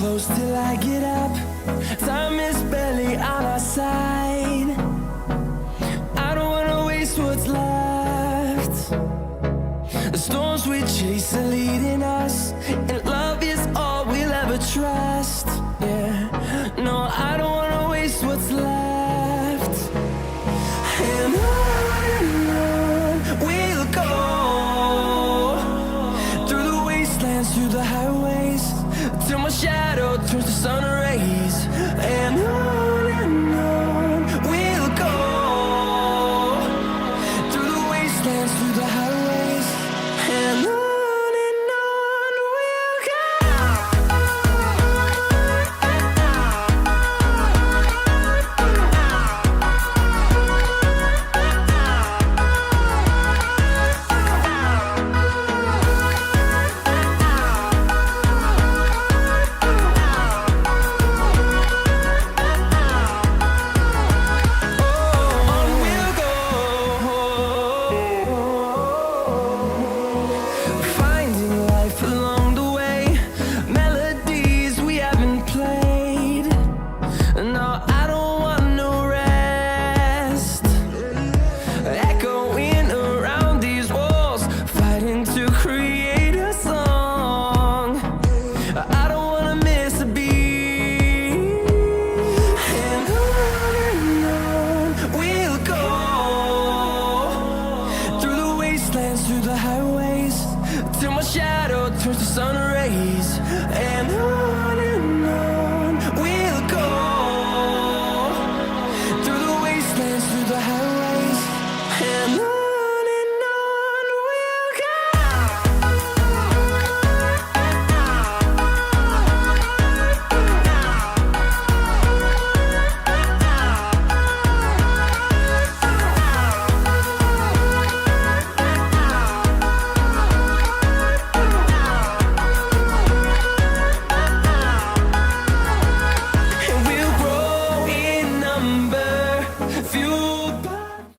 close till I get up. Time is barely on our side. I don't wanna waste what's left. The storms we chase are leading us, and love is all we'll ever trust. Yeah, no, I don't wanna waste what's left. And on we'll go, through the wastelands, through the highways, till my shadow turns to sun rays. And on we'll go, through the wastelands, through the highways, and on we'll go. Through the highways, till my shadow turns to sun rays. And on